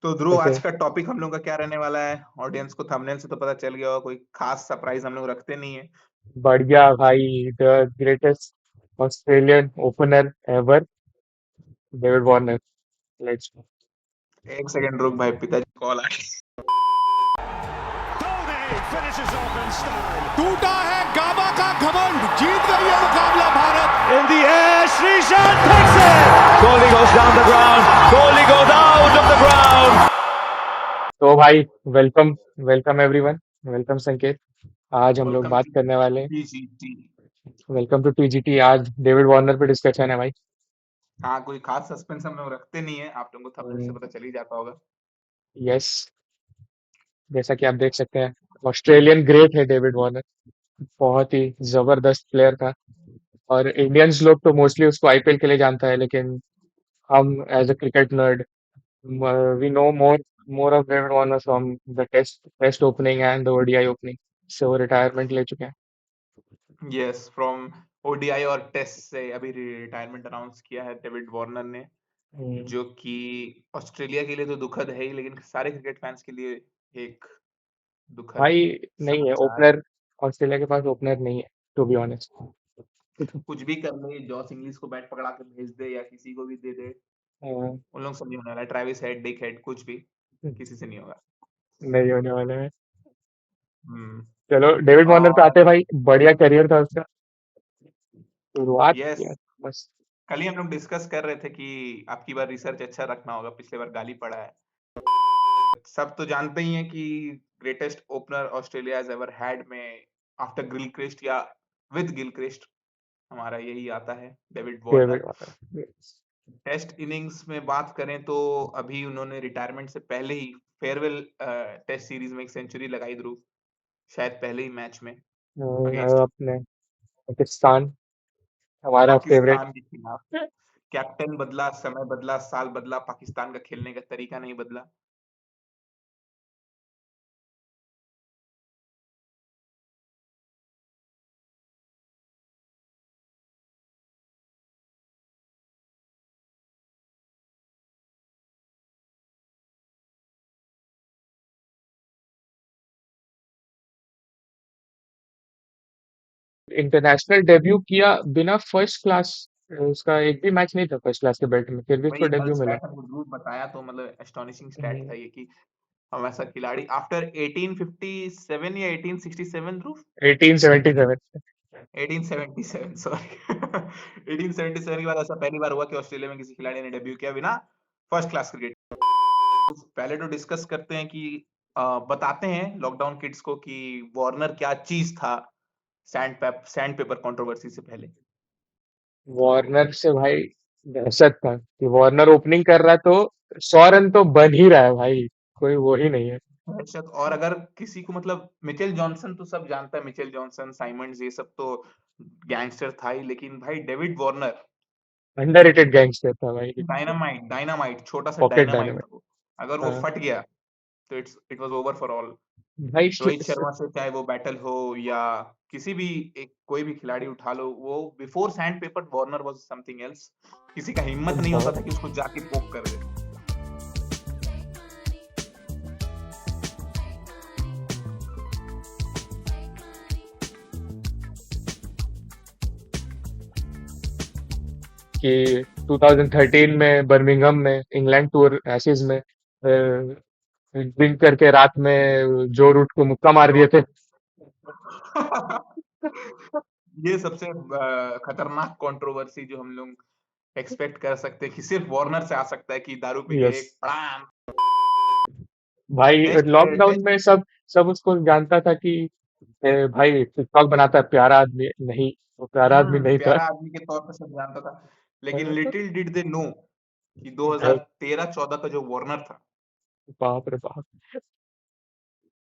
तो ध्रुव, ओके। आज का टॉपिक हम लोग का क्या रहने वाला है? ऑडियंस को थंबनेल से तो पता चल गया होगा, कोई खास सरप्राइज हम लोग रखते नहीं है। बढ़िया भाई, the greatest Australian opener ever, David Warner. Let's एक सेकंड रुक भाई, पिताजी कॉल आ गई। टूटा है गाबा का घमंड, जीत गई है मुकाबला Bharat. In the air, Srishant takes it. Kohli goes down the ground. Kohli goes out of the ground. तो भाई, वेलकम वेलकम एवरीवन। वेलकम संकेत। आज हम लोग वेलकम बात टू करने वाले हैं। टीजीटी। Welcome to TGT. आज डेविड वार्नर पे डिस्कशन है भाई। हाँ, कोई खास सस्पेंस हम लोग रखते नहीं है, आप लोगों को थंबनेल से पता चल ही जाता होगा। यस, जैसा कि आप देख सकते हैं, ऑस्ट्रेलियन ग्रेट है डेविड वार्नर। बहुत ही जबरदस्त प्लेयर था। और इंडियंस लोग तो मोस्टली उसको आईपीएल के लिए जानता है, लेकिन हम as a cricket nerd, we know more of David Warner from the test opening and the ODI opening. So वो रिटायरमेंट ले चुके हैं। यस, फ्रॉम ओडीआई और टेस्ट से अभी रिटायरमेंट अनाउंस किया है डेविड वार्नर ने, हम्म, जो कि ऑस्ट्रेलिया के लिए तो दुखद है ही, लेकिन सारे क्रिकेट फैंस के लिए एक दुखद भाई नहीं है समाचार है। ओपनर। ऑस्ट्रेलिया के पास ओपनर नहीं है, टू बी ऑनेस्ट। कुछ भी कर ले, जॉस इंग्लिश को बैट पकड़ा के भेज दे या किसी को भी दे दे, उन लोग से नहीं होने वाला है। ट्रेविस हेड, डिक हेड, कुछ भी किसी से नहीं होगा। नहीं होने वाले हैं। हम्म। चलो डेविड वार्नर पे और आते हैं भाई। बढ़िया करियर था उसका। शुरुआत यस, किया बस। कल ही हम लोग डिस्कस कर रहे थे कि आपकी बार रिसर्च अच्छा रखना होगा, पिछले बार गाली पड़ा है। सब तो जानते ही हैं कि greatest opener Australia has ever had में आफ्टर गिलक्रिस्ट या विद गिलक्रिस्ट हमारा यही आता है, David David Warner. Warner. Test innings में बात करें तो अभी उन्होंने रिटायरमेंट से पहले ही फेयरवेल टेस्ट सीरीज में एक सेंचुरी लगाई, ध्रुव, शायद पहले ही मैच में अगेंस्ट अपने पाकिस्तान, हमारा फेवरेट। पाकिस्तान के खिलाफ। कैप्टन बदला, समय बदला, साल बदला, पाकिस्तान का खेलने का तरीका नहीं बदला। इंटरनेशनल डेब्यू किया बिना फर्स्ट क्लास। उसका एक भी मैच नहीं था फर्स्ट क्लास के बेल्ट में, फिर भी उसको वही कल डेब्यू मिला। स्टैट हमको ध्रुव बताया, तो मतलब एस्टोनिशिंग स्टैट था ये कि हम ऐसा खिलाड़ी आफ्टर 1857 या 1867, ध्रुव, 1877। 1877, सॉरी, 1877 के बाद ऐसा पहली बार हुआ कि ऑस्ट्रेलिया में किसी खिलाड़ी ने डेब्यू किया बिना फर्स्ट क्लास क्रिकेट। पहले तो डिस्कस करते हैं कि बताते हैं लॉकडाउन किड्स को कि वार्नर क्या चीज था सैंड पेपर कंट्रोवर्सी से पहले। वार्नर से भाई दहशत था कि वार्नर ओपनिंग कर रहा है तो 100 रन तो बन ही रहा है भाई। कोई वो ही नहीं है। दहशत। और अगर किसी को मतलब मिचेल जॉनसन तो सब जानता है, मिचेल जॉनसन, साइमंड्स, ये सब तो गैंगस्टर था ही, लेकिन भाई डेविड वार्नर अंडररेटेड गैंगस्टर था भाई। डायनामाइट, डायनामाइट, छोटा सा पॉकेट डायनामाइट डायनेमिक। था वो। अगर वो हाँ फट गया तो it was over for all. भाई रोहित शर्मा से चाहे वो बैटल हो या किसी भी एक कोई भी खिलाड़ी उठा लो, वो before sand paper Warner was something else. किसी का हिम्मत नहीं होता बहुत था कि उसको जाके पोक कर दे। कि 2013 में बर्मिंघम में इंग्लैंड टूर एशेज में ड्रिंक करके रात में जो रूट को मुक्का मार दिए थे। ये सबसे खतरनाक कंट्रोवर्सी जो हम लोग एक्सपेक्ट कर सकते हैं कि सिर्फ वार्नर से आ सकता है, कि दारू पी के यस एक पड़ाम। भाई, टेस्ट लॉकडाउन टेस्ट में सब सब उसको जानता था कि भाई टिकटॉक बनाता है, प्यारा आदमी नहीं, वो प्यारा आदमी नहीं था। प्यारा आदमी के तौर पर सब जानता था, लेकिन लिटिल डिड दे नो कि भाई 2013-14 का जो वार्नर था, बाप रे बाप।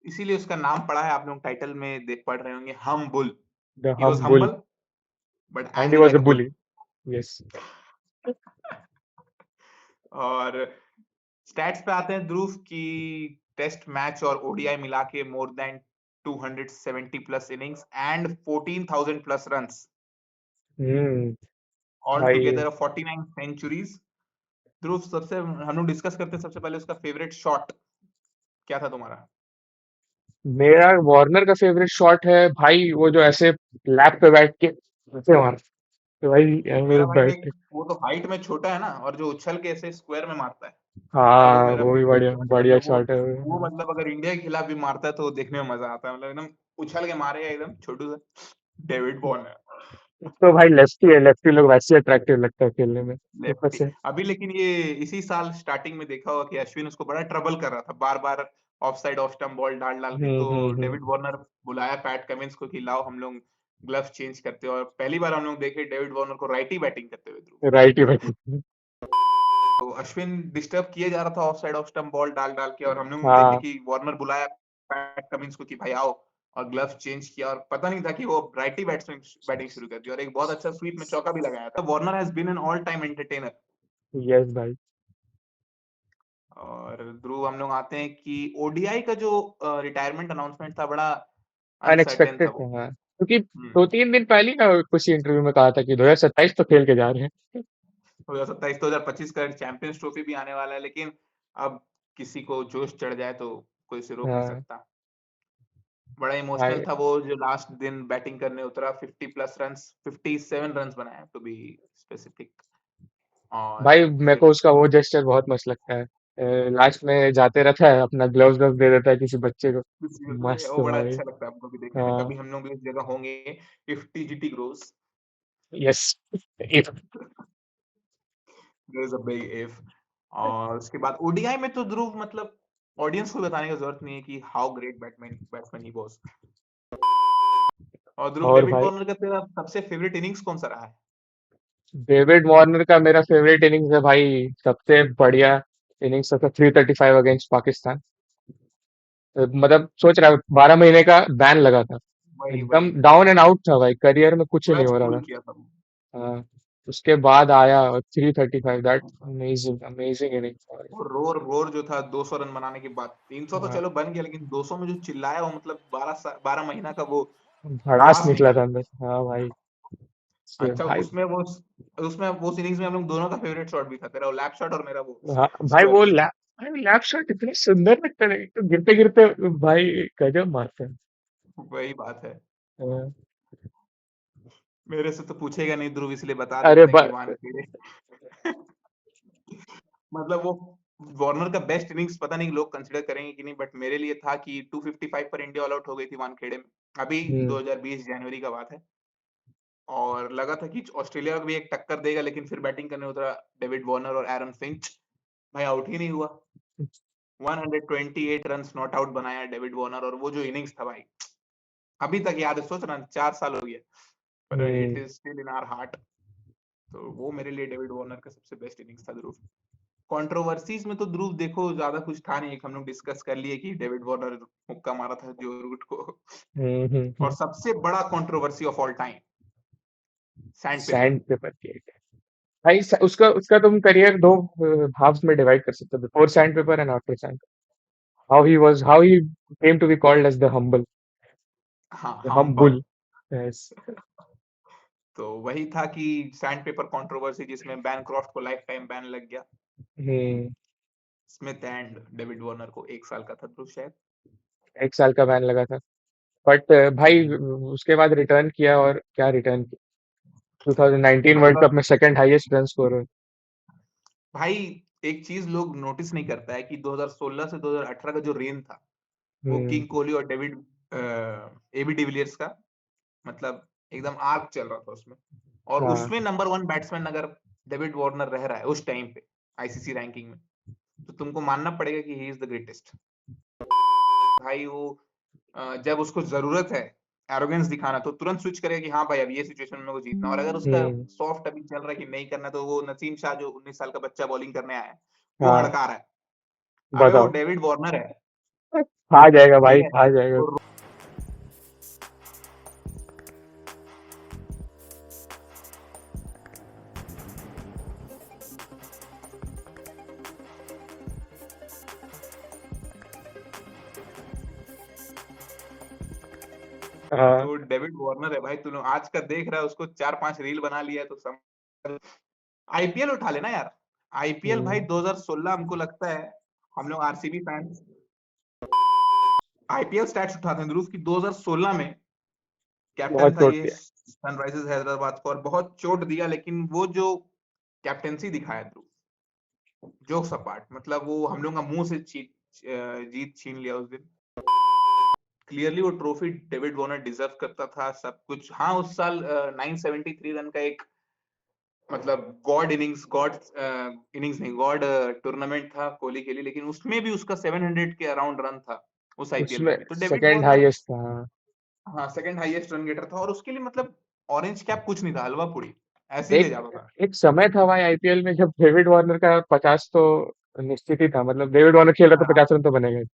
इसीलिए उसका नाम पड़ा है, आप लोग टाइटल में देख पढ़ रहे होंगे, हम बुल। द ही वाज हम bull. Humble but and he angry was a like a bull. Bully. Yes. और स्टैट्स पे आते हैं ध्रुव की टेस्ट मैच और ओडीआई मिला के more than 270 plus innings and 14,000 plus runs, hmm. All भाई टुगेदर 49 सेंचुरीज। ध्रुव, सबसे हम लोग डिस्कस करते हैं सबसे पहले उसका फेवरेट शॉट क्या था तुम्हारा? मेरा वार्नर का फेवरेट शॉट है भाई, वो जो ऐसे लैप पे बैठ के ऐसे मारता है भाई, मेरा मेरे भाई देख, बैठ। वो तो हाइट में छोटा है ना, और जो उछल के ऐसे स्क्वायर में मारता है, वो हाँ मेरा वो भी बढ़िया फेवरेट बढ़िया मतलब शॉट है वो वो। मतलब अगर इंडिया के खिलाफ भी मारता है तो देखने में मजा आता है, मतलब एकदम उछल के मारेगा एकदम छोटू सा डेविड वॉर्नर। तो भाई लेफ्टी है, लेफ्टी लोग वैसे अट्रैक्टिव लगता है खेलने में ऊपर लेफ्टी से। अभी, लेकिन ये इसी साल स्टार्टिंग में देखा होगा कि अश्विन उसको बड़ा ट्रबल कर रहा था, बार बार off side of stump ball डाल डाल के, तो डेविड हम्म। वार्नर बुलाया पैट कमिंस को कि लाओ हम लोग ग्लव्स चेंज करते हैं, और पहली बार हम लोग देखे डेविड वार्नर को राइटी बैटिंग करते हुए। ध्रुव, राइट ही बैठ। तो अश्विन डिस्टर्ब किए जा रहा था of side of stump ball डाल डाल के, और हम लोग देखे हाँ कि वार्नर बुलाया पैट कमिंस को कि भाई आओ, और ग्लव्स चेंज किया, और पता नहीं था कि वो राइटी बैट्समैन बैटिंग शुरू कर दी, और एक बहुत अच्छा स्वीप में चौका भी लगाया था। Warner has been an all time entertainer. Yes भाई। और ध्रुव, हम लोग आते हैं कि ओडीआई का जो रिटायरमेंट अनाउंसमेंट था, बड़ा अनसर्टेन था अनएक्सपेक्टेड था वो। हाँ, क्योंकि हम्म 2-3 दिन पहले ही ना कुछ इंटरव्यू में कहा था कि 2027 तो खेल के जा रहे हैं। 2027 2025 का चैंपियंस ट्रॉफी भी आने वाला है, लेकिन अब किसी को जोश चढ़ जाए तो कोई से रोक नहीं हाँ सकता। बड़ा इमोशनल भाई। था वो जो लास्ट दिन बैटिंग करने उतरा, 50 प्लस रन, 57 रन बनाए टू बी स्पेसिफिक। और भाई मेरे फिर को उसका वो जेस्चर बहुत मस्त लगता है, लास्ट में जाते रहता है अपना ग्लव्स ग्लव्स दे देता है किसी बच्चे को। मस्त वो बड़ा भाई। अच्छा लगता है हमको भी देखने में, हाँ। कभी हम लोग भी उस जगह होंगे if TGT grows. Yes. There is a big if. और उसके बाद ओडीआई में तो ध्रुव, मतलब ऑडियंस को बताने की जरूरत नहीं है कि how great batsman he was. और ध्रुव, और डेविड भाई वार्नर का तेरा सबसे फेवरेट इनिंग्स कौन सा रहा है? डेविड वार्नर का मेरा फेवरेट इनिंग्स है भाई, सबसे बढ़िया इनिंग्स था 335 अगेंस्ट पाकिस्तान। मतलब सोच रहा है 12 महीने का बैन लगा था, वही एकदम वही डाउन एंड आउट था भाई, करियर में कुछ नहीं मैच हो रहा पुल था। किया था वो। हाँ, उसके बाद आया और 335, दैट अमेजिंग अमेजिंग इनिंग्स। और रोर रोर जो था 200 रन बनाने के बाद, 300 तो हाँ, चलो बन गया, लेकिन 200 में जो चिल्लाया वो, मतलब 12 महीना का वो भड़ास भड़ास निकला निकल था गया। अंदर हाँ भाई। से अच्छा, भाई। उसमें उस इनिंग्स में हम लोग दोनों का फेवरेट शॉट भी था, तेरा लैप शॉट और मेरा वो हाँ भाई स्क्वायर वो शॉट। लैप, भाई लैप शॉट इतने सुंदर लगते हैं, तो गिरते गिरते भाई गजब मारते हैं। वही बात है। हाँ, मेरे से तो पूछेगा नहीं ध्रुव, इसलिए बता अरे देते हैं कि वानखेड़े मतलब वो वार्नर का बेस्ट इनिंग्स, पता नहीं लोग कंसिडर करेंगे कि नहीं, बट मेरे लिए था कि 255 पर इंडिया ऑल आउट हो गई थी वानखेड़े में, अभी हम्म 2020 जनवरी का बात है। और लगा था कि ऑस्ट्रेलिया को भी एक टक्कर देगा, लेकिन फिर बैटिंग करने उतरा डेविड वार्नर और एरन फिंच, भाई आउट ही नहीं हुआ। 128 रन नॉट आउट बनाया डेविड वार्नर, और वो जो इनिंग्स था भाई, अभी तक याद है, सोच रहा 4 साल हो गया, पर it hmm. Is still in our heart. तो वो मेरे लिए डेविड वार्नर का सबसे बेस्ट इनिंग्स था ध्रुव। कंट्रोवर्सीज में तो ध्रुव देखो ज्यादा कुछ था नहीं, एक हम लोग डिस्कस कर लिए कि डेविड वार्नर मुक्का मारा था जो रूट को। और हम्म। सबसे बड़ा controversy of all time, sand paper. Sand paper के भाई, उसका उसका तुम करियर दो हाफ्स में डिवाइड कर सकते हो, before sand paper and after sand. How he came to be called as the हाँ, हम हम्बल। बुल। यस। तो वही था कि सैंड पेपर कंट्रोवर्सी, जिसमें बैनक्रॉफ्ट को लाइफ टाइम बैन लग गया, हम्म। स्मिथ एंड डेविड वार्नर को 1 साल का था ध्रुव शायद। 1 साल का बैन लगा था, बट भाई उसके बाद रिटर्न किया, और क्या रिटर्न किया, 2019 भाई वर्ल्ड कप में सेकंड हाईएस्ट रन स्कोर। भाई एक चीज लोग नोटिस नहीं करता है कि 2016 से 2018 का जो रेन था, वो हम्म। किंग कोहली और डेविड एबी डिविलियर्स का, मतलब एकदम आग चल रहा था उसमें। और हाँ उसमें नंबर 1 बैट्समैन अगर डेविड वार्नर रह रहा है उस टाइम पे आईसीसी रैंकिंग में, तो तुमको मानना पड़ेगा कि ही इज द ग्रेटेस्ट। भाई वो जब उसको जरूरत है एरोगेंस दिखाना, तो तुरंत स्विच करेगा कि हाँ भाई अब ये सिचुएशन में मेरे को जीतना, और अगर उसका हम्म। सॉफ्ट अभी चल रहा है कि नहीं करना, तो वो नसीम शाह जो 19 साल का बच्चा बॉलिंग करने आया है, वो हाँ हड़का रहा है। अबे वो बताओ। डेविड वार्नर है, खा जाएगा ठीक भाई, है, खा जाएगा। वो हाँ तो डेविड वार्नर है भाई, तू आज का देख रहा है उसको 4-5 रील बना लिया है, तो समझ, आईपीएल उठा लेना यार। आईपीएल भाई हम्म, 2016 हमको लगता है हम लोग आरसीबी फैंस आईपीएल स्टैट्स उठाते हैं ध्रुव की 2016 में कैप्टन बहुत था चोट ये दिया। सनराइजर्स हैदराबाद को और बहुत चोट दिया, लेकिन वो जो कैप्टेंसी दिखाया ध्रुव, जोक्स अपार्ट, मतलब वो हम लोग का मुंह से जीत छीन लिया उस दिन। क्लियरली वो ट्रॉफी डेविड वार्नर डिजर्व करता था सब कुछ। हाँ, उस साल 973 रन का एक मतलब गॉड इनिंग्स नहीं, गॉड टूर्नामेंट था कोहली के लिए, लेकिन उसमें भी उसका 700 के अराउंड रन था उस आईपीएल उसमें में भी। तो डेविड सेकंड वार्नर हाईएस्ट था, हाँ। हाँ सेकंड हाईएस्ट रन गेटर था, और उसके लिए मतलब ऑरेंज कैप कुछ नहीं था, हलवा पूरी ऐसे ही ले एक जाता था। एक समय था भाई आईपीएल में जब डेविड वार्नर का 50 तो निश्चित ही था, मतलब डेविड वार्नर खेल रहा तो हाँ, 50 रन तो बनेगा ही।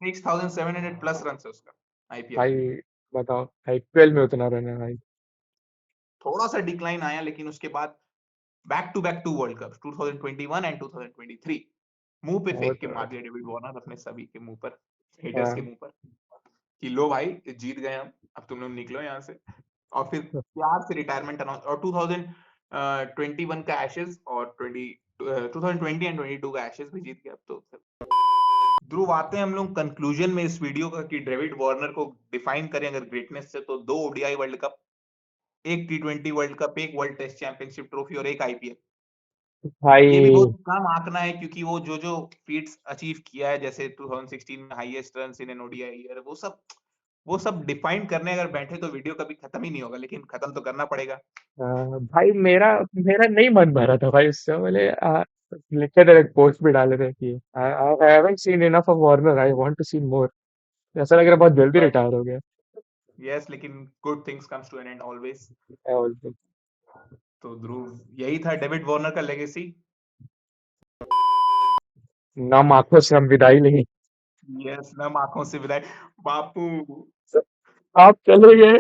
6,700 प्लस रन है उसका आईपीएल भाई में। बताओ, आईपीएल में उतना रन है भाई। थोड़ा सा डिक्लाइन आया, लेकिन उसके बाद back to world cup 2021 and 2023 मुंह पे वो फेंक के तो मार दिया डेविड वार्नर अपने सभी के मुंह पर, हेटर्स के हाँ। मुंह पर, कि लो भाई जीत गए हम, अब तुम लोग निकलो यहाँ से। और फिर प्यार से रिटायरमेंट अनाउंस, और 2021 का एशेज और 2020 एंड 22 का एशेज भी जीत गया। अब तो ध्रुव आते हैं हम लोग कंक्लूजन में इस वीडियो का कि डेविड वार्नर को डिफाइन करें अगर ग्रेटनेस से, तो 2 ओडीआई वर्ल्ड कप, एक टी20 वर्ल्ड कप, एक वर्ल्ड टेस्ट चैंपियनशिप ट्रॉफी और एक आईपीएल। ये भी भाई बहुत कम आंकना है, क्योंकि वो जो जो फीट्स अचीव किया है, जैसे 2016 में highest run in an ODI year, वो सब डिफाइन करने अगर बैठे तो वीडियो कभी खत्म ही नहीं होगा, लेकिन खत्म तो करना पड़ेगा। भाई मेरा मेरा नहीं मन भरा था भाई उससे। बोले लिखे थे, एक पोस्ट भी डाले थे कि I haven't seen enough of Warner, I want to see more. ऐसा लग रहा है बहुत जल्दी बट रिटायर हो गया। यस, लेकिन good things comes to an end always. Always। तो ध्रुव यही था डेविड वार्नर का लेगेसी। नम आंखों से हम विदाई लेंगे। यस, नम आंखों से विदाई बापू। आप चले गए।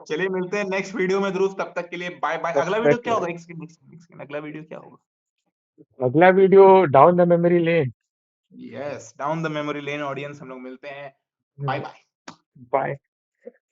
चलिए मिलते हैं नेक्स्ट वीडियो में ध्रुव, तब तक के लिए बाय बाय। तब अगला वीडियो तक क्या होगा, एक सेकंड एक सेकंड एक सेकंड, अगला वीडियो क्या होगा? अगला video down the memory lane. Yes, down the memory lane audience, हम लोग मिलते हैं। Bye bye. बाय।